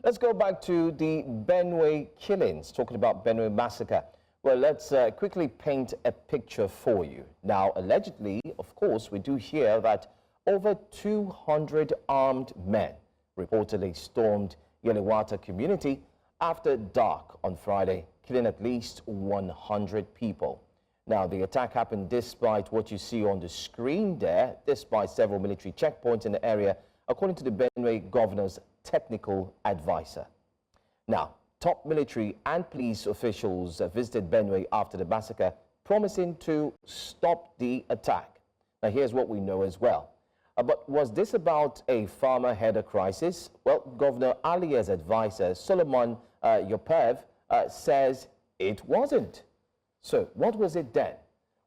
Let's go back to the Benue killings, talking about Benue massacre. Well, let's quickly paint a picture for you. Now, allegedly, of course, we do hear that over 200 armed men reportedly stormed Yelwata community after dark on Friday, killing at least 100 people. Now, the attack happened despite what you see on the screen there, despite several military checkpoints in the area, according to the Benue governor's technical advisor. Now, top military and police officials visited Benue after the massacre, promising to stop the attack. Now, here's what we know as well. But was this about a farmer header crisis? Well, Governor Alia's advisor, Solomon Yopev, says it wasn't. So what was it then?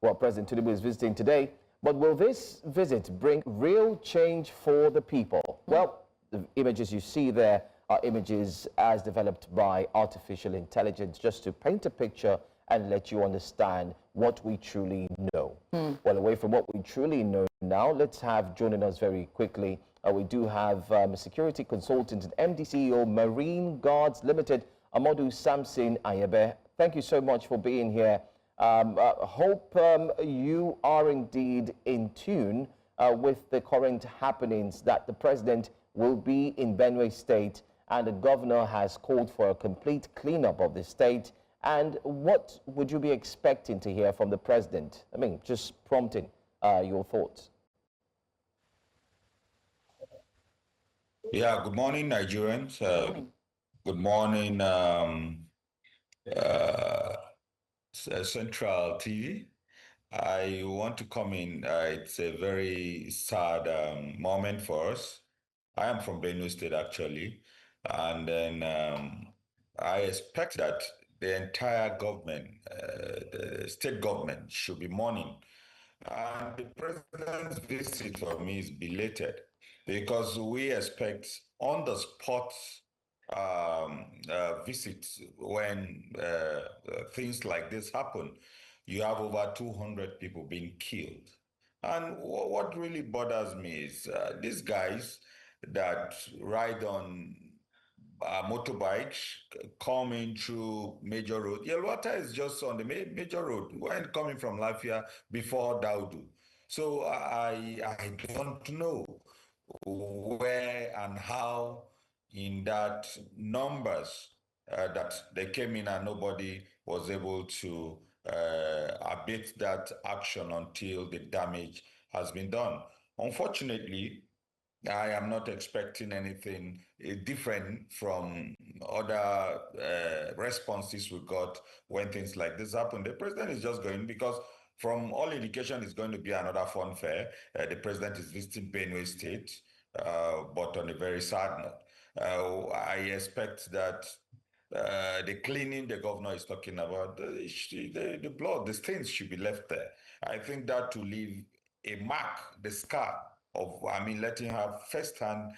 Well, President Tinubu is visiting today, but will this visit bring real change for the people? Well, the images you see there are images as developed by artificial intelligence, just to paint a picture and let you understand what we truly know. Well, away from what we truly know now, let's have joining us very quickly. We do have a security consultant and MD CEO, Marine Guards Limited, Ahmodu Sampson Anyebe. Thank you so much for being here. Hope you are indeed in tune with the current happenings, that the president will be in Benue State and the governor has called for a complete cleanup of the state. And what would you be expecting to hear from the president? I mean, just prompting your thoughts. Yeah, good morning, Nigerians. Good morning, Central TV. I want to come in. It's a very sad moment for us. I am from Benue State, actually. And then I expect that the entire government, the state government, should be mourning. And the president's visit for me is belated because we expect on the spot visits when things like this happen. You have over 200 people being killed. And what really bothers me is these guys that ride on motorbikes coming through major road. Yelwata is just on the major road when coming from Lafia before Daudu. So I don't know where and how in that numbers that they came in and nobody was able to abate that action until the damage has been done. Unfortunately, I am not expecting anything different from other responses we got when things like this happen. The president is just going because from all indication, it's going to be another fun fair. The president is visiting Benue State, but on a very sad note. I expect that the cleaning the governor is talking about, the blood, the stains should be left there. I think that to leave a mark, the scar of, letting her have first-hand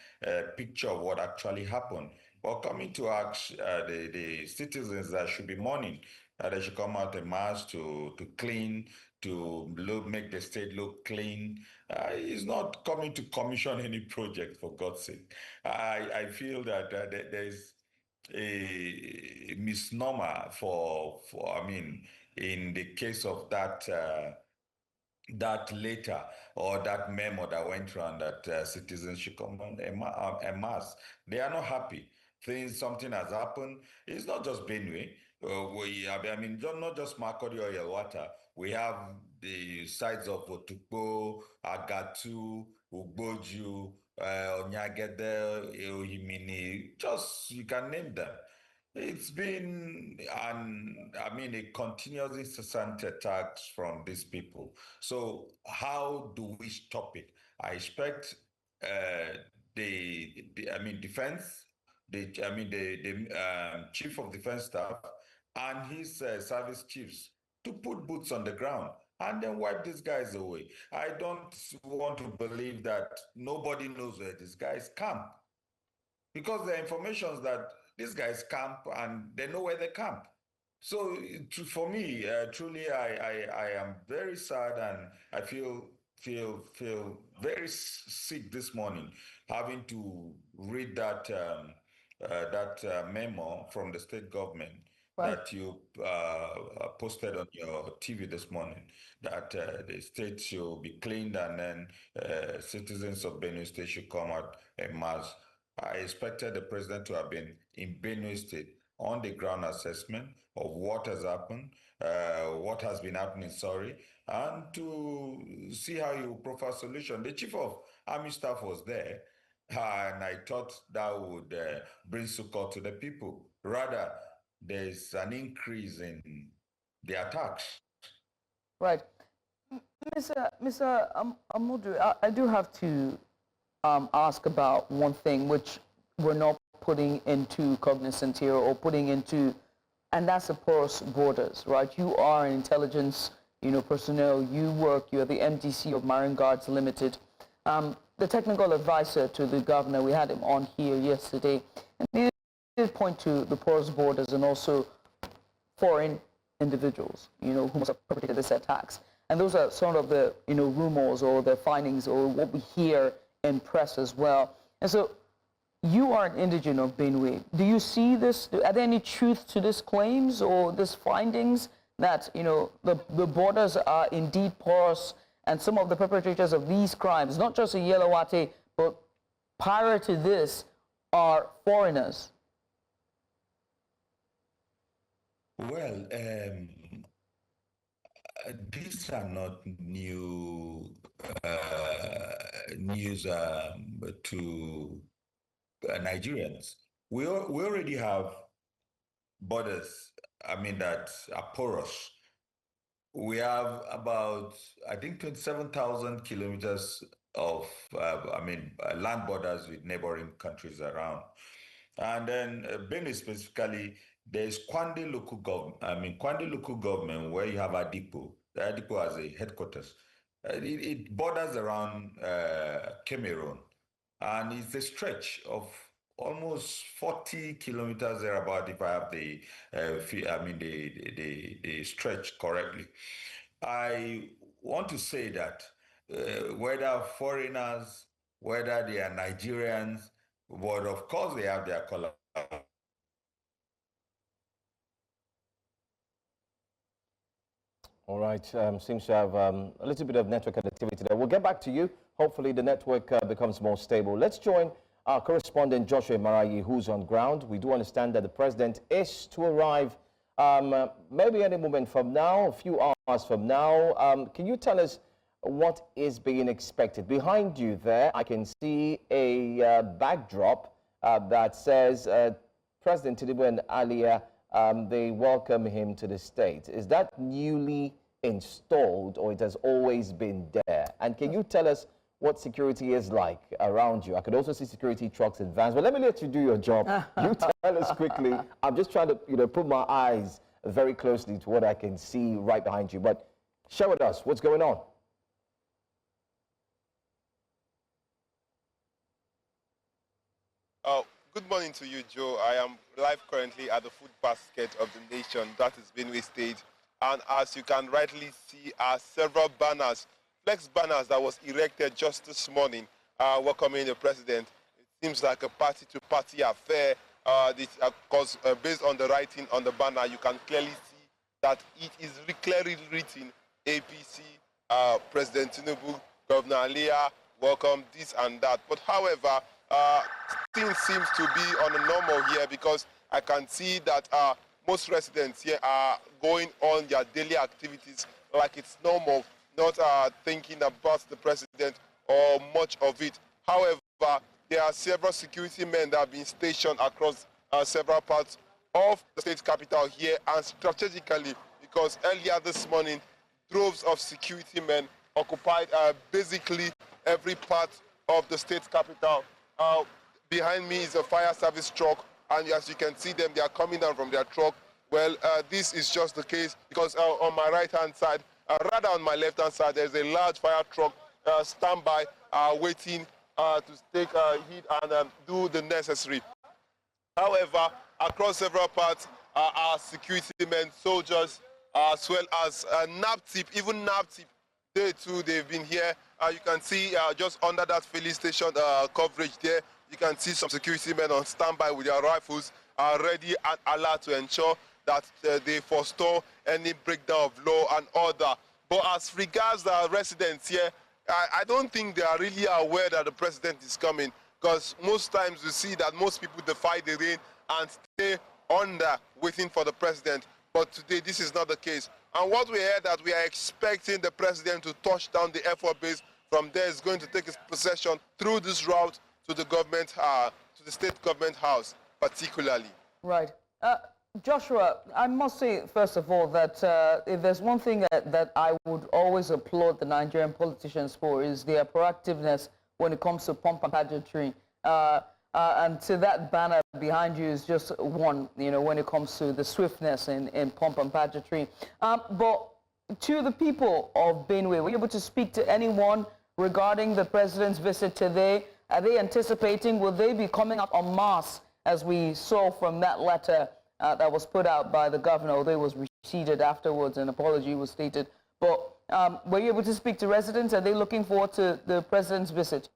picture of what actually happened. But coming to ask the citizens that should be mourning, they should come out en masse to clean, to make the state look clean. He's not coming to commission any project, for God's sake. I feel that there's a misnomer in the case of that that letter or that memo that went around that citizens should come on en masse. They are not happy. Something has happened. It's not just Benue. Not just Makodi or Yelwata. We have the sides of Otukpo, Agatu, Ugboju, Onyagede, Ohimini. Just, you can name them. It's been a continuous incessant attacks from these people. So how do we stop it? I expect defense, the chief of defense staff and his service chiefs to put boots on the ground and then wipe these guys away. I don't want to believe that nobody knows where these guys camp, because the information is that these guys camp and they know where they camp. So for me, truly, I am very sad and I feel very sick this morning having to read that that memo from the state government Right. that you posted on your TV this morning, that the state should be cleaned and then citizens of Benue State should come out en masse. I expected the president to have been in Benue State on the ground assessment of what has happened, what has been happening, sorry, and to see how you profile solution. The chief of army staff was there, and I thought that would bring succor to the people. Rather, there's an increase in the attacks. Right. Mr. Ahmodu, I do have to ask about one thing which we're not putting into cognizance here or putting into, and that's the porous borders, right? You are an intelligence, personnel. You're the MDC of Marine Guards Limited. The technical advisor to the governor, we had him on here yesterday, and he did point to the porous borders and also foreign individuals, who must have perpetrated these attacks. And those are sort of the, rumors or the findings or what we hear in press as well. And so you are an indigent of Benue. Do you see this? Are there any truth to these claims or these findings that, the borders are indeed porous and some of the perpetrators of these crimes, not just in Yelwata, but prior to this, are foreigners? Well, these are not new news to Nigerians. We already have borders, that are porous. We have about, I think, 27,000 kilometers of, land borders with neighboring countries around. And then Benue specifically, there's Kwande local government. Kwande local government, where you have Adipo. The Adipo has a headquarters. It borders around Cameroon, and it's a stretch of almost 40 kilometers thereabout, if I have the stretch correctly. I want to say that whether foreigners, whether they are Nigerians, but of course they have their color. All right, seems to have a little bit of network connectivity there. We'll get back to you. Hopefully the network becomes more stable. Let's join our correspondent Joshua Marayi, who's on ground. We do understand that the president is to arrive maybe any moment from now, a few hours from now. Can you tell us what is being expected? Behind you there, I can see a backdrop that says President Tinubu and Alia, they welcome him to the state. Is that newly installed or it has always been there? And can you tell us what security is like around you? I could also see security trucks and vans, but let me let you do your job. You tell us quickly. I'm just trying to put my eyes very closely to what I can see right behind you. But share with us what's going on. Good morning to you, Joe. I am live currently at the food basket of the nation, that is Benue State. And as you can rightly see, are several banners, flex banners that was erected just this morning welcoming the president. It seems like a party-to-party affair. Because based on the writing on the banner, you can clearly see that it is clearly written APC, President Tinubu, Governor Alia, welcome, this and that. But however, things seems to be on a normal here because I can see that most residents here are going on their daily activities like it's normal, not thinking about the president or much of it. However, there are several security men that have been stationed across several parts of the state capital here, and strategically, because earlier this morning, droves of security men occupied basically every part of the state capital. Behind me is a fire service truck, and as you can see them, they are coming down from their truck. Well, this is just the case because on my right-hand side, rather on my left-hand side, there's a large fire truck standby, waiting to take heat and do the necessary. However, across several parts are security men, soldiers, as well as NAPTIP, even NAPTIP, they too, they've been here. You can see just under that filling station coverage there, You can see some security men on standby with their rifles, ready and alert to ensure that they forestall any breakdown of law and order. But as regards the residents here, I don't think they are really aware that the president is coming, because most times we see that most people defy the rain and stay under waiting for the president. But today this is not the case. And what we heard, that we are expecting the president to touch down the Air Force base. From there, is going to take his possession through this route to the government, to the state government house, particularly. Right. Joshua, I must say, first of all, that if there's one thing that I would always applaud the Nigerian politicians for, is their proactiveness when it comes to pomp and pageantry. And to that banner behind you is just one, when it comes to the swiftness in pomp and pageantry. But to the people of Benue, were you able to speak to anyone regarding the president's visit today? Are they anticipating, will they be coming out en masse, as we saw from that letter that was put out by the governor, although it was receded afterwards, an apology was stated. But were you able to speak to residents? Are they looking forward to the president's visit?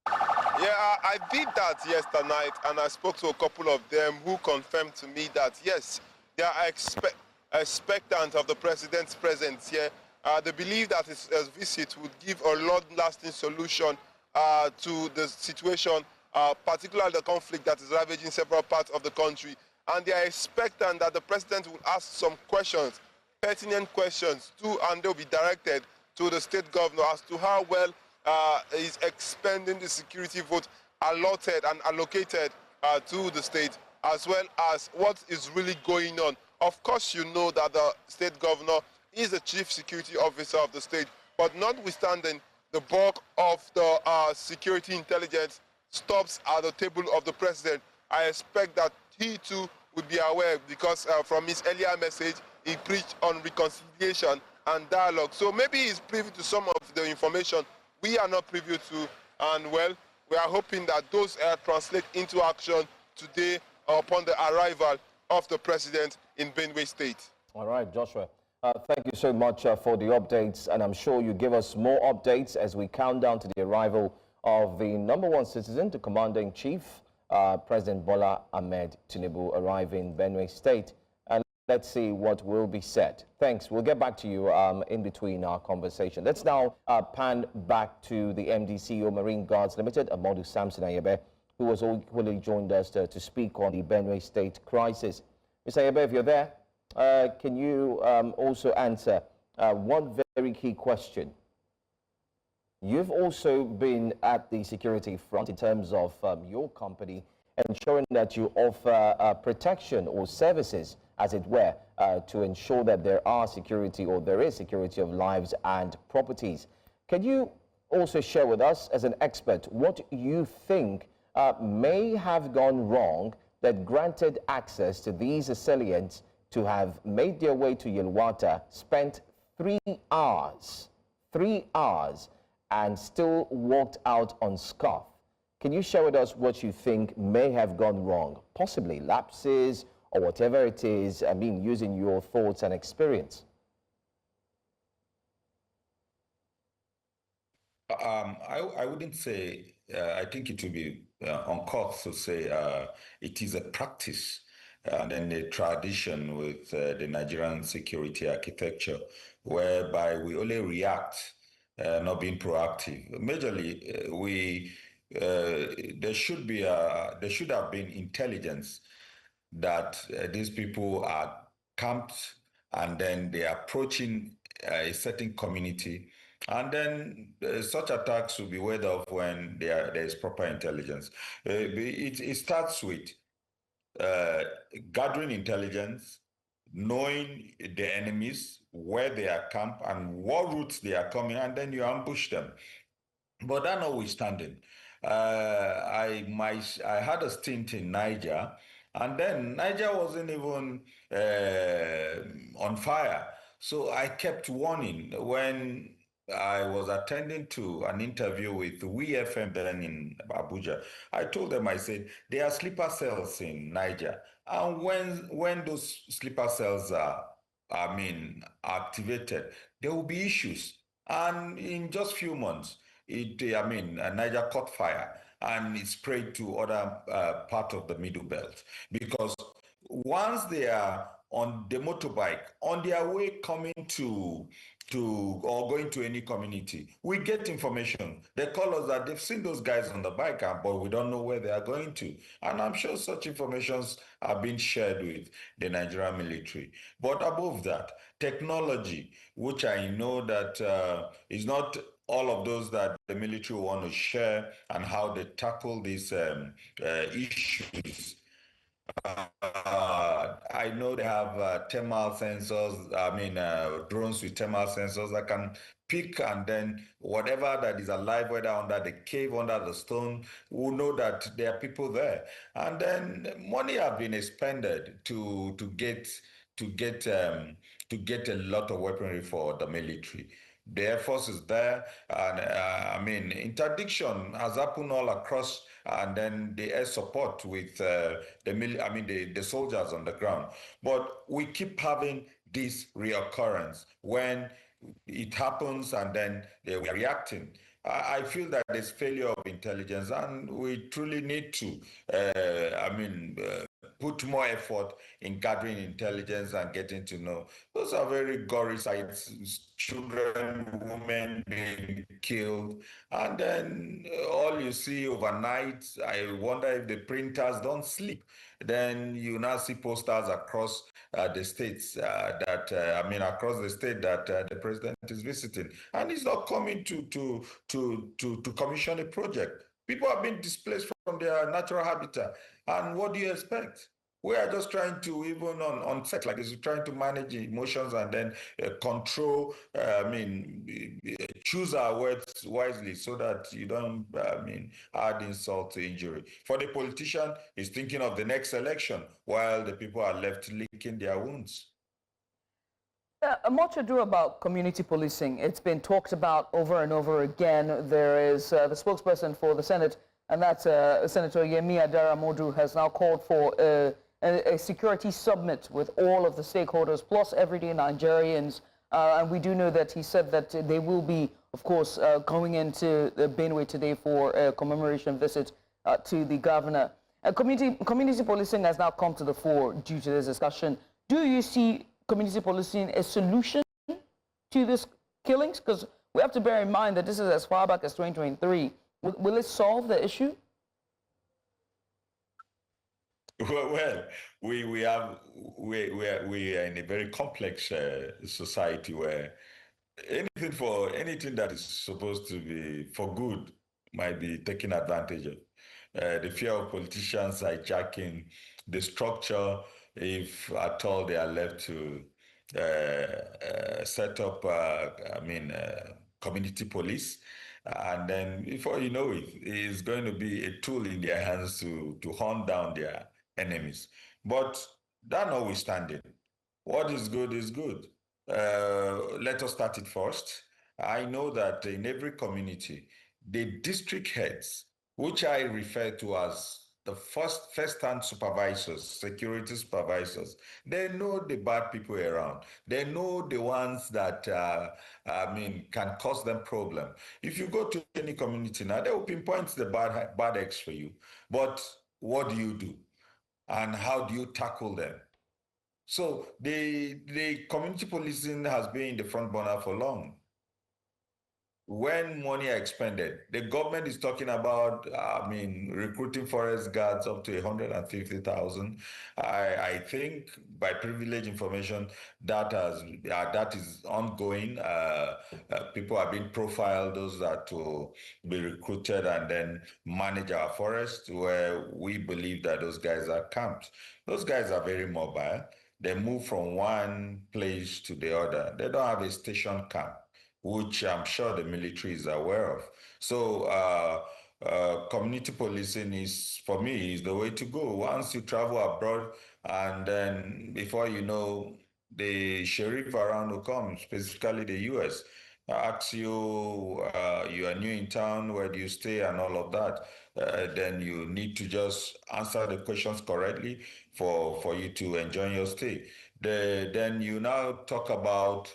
Yeah, I did that yesterday night, and I spoke to a couple of them who confirmed to me that, yes, they are expectant of the president's presence here. They believe that his visit would give a long-lasting solution to the situation, particularly the conflict that is ravaging several parts of the country. And they are expectant that the president will ask some questions, pertinent questions, and they'll be directed to the state governor as to how well is expending the security vote allotted and allocated to the state, as well as what is really going on. Of course, you know that the state governor is the chief security officer of the state, but notwithstanding, the bulk of the security intelligence stops at the table of the president. I expect that he too would be aware, because from his earlier message, he preached on reconciliation and dialogue. So maybe he's privy to some of the information we are not privy to, and well, we are hoping that those translate into action today upon the arrival of the president in Benue State. All right, Joshua. Thank you so much for the updates, and I'm sure you give us more updates as we count down to the arrival of the #1 citizen to Commander-in-Chief, President Bola Ahmed Tinubu, arriving in Benue State. And let's see what will be said. Thanks. We'll get back to you in between our conversation. Let's now pan back to the MD CEO, Marine Guards Limited, Ahmodu Sampson Anyebe, who has equally joined us to speak on the Benue State crisis. Mr. Anyebe, if you're there, can you also answer one very key question? You've also been at the security front in terms of your company, ensuring that you offer protection or services, as it were, to ensure that there are security, or there is security of lives and properties. Can you also share with us, as an expert, what you think may have gone wrong that granted access to these assailants to have made their way to Yelwata, spent 3 hours, and still walked out unscathed? Can you share with us what you think may have gone wrong? Possibly lapses or whatever it is, I mean, using your thoughts and experience. I wouldn't say, I think it would be uncouth to say it is a practice and then a tradition with the Nigerian security architecture, whereby we only react, not being proactive. Majorly, there should have been intelligence that these people are camped, and then they are approaching a certain community, and then such attacks will be warded off when there is proper intelligence. It starts with gathering intelligence, knowing the enemies, where they are camped and what routes they are coming, and then you ambush them. But that notwithstanding, I had a stint in Niger, and then Niger wasn't even on fire. So I kept warning. When I was attending to an interview with WeFM then in Abuja, I told them, I said, there are sleeper cells in Niger. And when those sleeper cells are, activated, there will be issues. And in just few months, Niger caught fire and it spread to other part of the Middle Belt. Because once they are on the motorbike, on their way coming to or going to any community, we get information. They call us that they've seen those guys on the bike, but we don't know where they are going to. And I'm sure such informations are being shared with the Nigerian military. But above that, technology, which I know that is not all of those that the military want to share and how they tackle these issues. I know they have thermal sensors, drones with thermal sensors that can pick, and then whatever that is alive, whether under the cave, under the stone, will know that there are people there. And then money have been expended to get to get a lot of weaponry for the military. The Air Force is there, and interdiction has happened all across, and then the air support with the soldiers on the ground. But we keep having this reoccurrence when it happens, and then they were reacting. I feel that there's failure of intelligence, and we truly need to, put more effort in gathering intelligence and getting to know. Those are very gory sights, children, women being killed. And then all you see overnight, I wonder if the printers don't sleep. Then you now see posters across the states across the state that the president is visiting. And he's not coming to commission a project. People have been displaced from their natural habitat. And what do you expect? We are just trying to, even on set like this, we're trying to manage emotions and then control, choose our words wisely so that you don't, add insult to injury. For the politician, he's thinking of the next election while the people are left licking their wounds. Much ado about community policing. It's been talked about over and over again. There is the spokesperson for the Senate, and that's Senator Ahmodu, has now called for a security summit with all of the stakeholders, plus everyday Nigerians. And we do know that he said that they will be, of course, going into Benue today for a commemoration visit to the governor. Community policing has now come to the fore due to this discussion. Do you see community policing a solution to these killings? Because we have to bear in mind that this is as far back as 2023. Will it solve the issue? Well, we are in a very complex society where anything that is supposed to be for good might be taken advantage of. The fear of politicians hijacking the structure, if at all they are left to set up, community police. And then before you know it, it's going to be a tool in their hands to hunt down their enemies. But that notwithstanding, what is good is good. Let us start it first. I know that in every community, the district heads, which I refer to as the first-hand supervisors, security supervisors, they know the bad people around. They know the ones that can cause them problem. If you go to any community now, they will pinpoint the bad eggs for you. But what do you do? And how do you tackle them? So the community policing has been in the front burner for long. When money are expended, the government is talking about, recruiting forest guards up to 150,000. I think by privileged information that is ongoing. People are being profiled, those that will be recruited and then manage our forest, where we believe that those guys are camped. Those guys are very mobile. They move from one place to the other. They don't have a station camp, which I'm sure the military is aware of. So community policing is, for me, is the way to go. Once you travel abroad, and then before you know, the sheriff around will come, specifically the US, asks you, you are new in town, where do you stay, and all of that. Then you need to just answer the questions correctly for you to enjoy your stay. Then you now talk about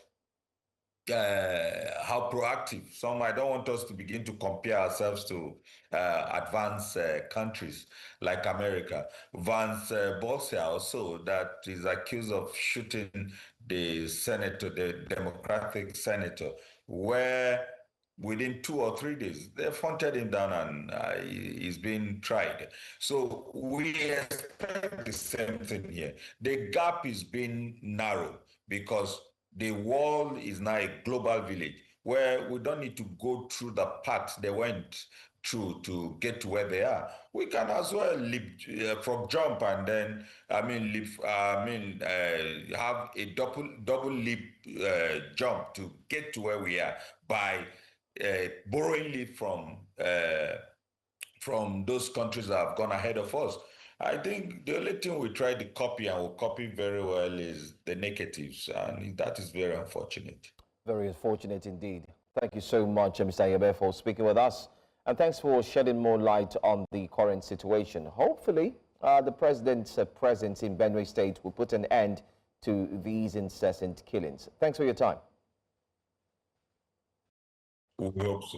how proactive. Some, I don't want us to begin to compare ourselves to advanced countries like America. Vance Bosia also, that is accused of shooting the senator, the Democratic senator, where within 2 or 3 days, they hunted him down and he's being tried. So we expect the same thing here. The gap is being narrowed because the world is now a global village where we don't need to go through the path they went through to get to where they are. We can as well leap from jump and then have a double leap jump to get to where we are by borrowing lead from those countries that have gone ahead of us. I think the only thing we try to copy and will copy very well is the negatives, and that is very unfortunate. Very unfortunate indeed. Thank you so much, Mr. Anyebe, for speaking with us. And thanks for shedding more light on the current situation. Hopefully, the president's presence in Benue State will put an end to these incessant killings. Thanks for your time. We hope so.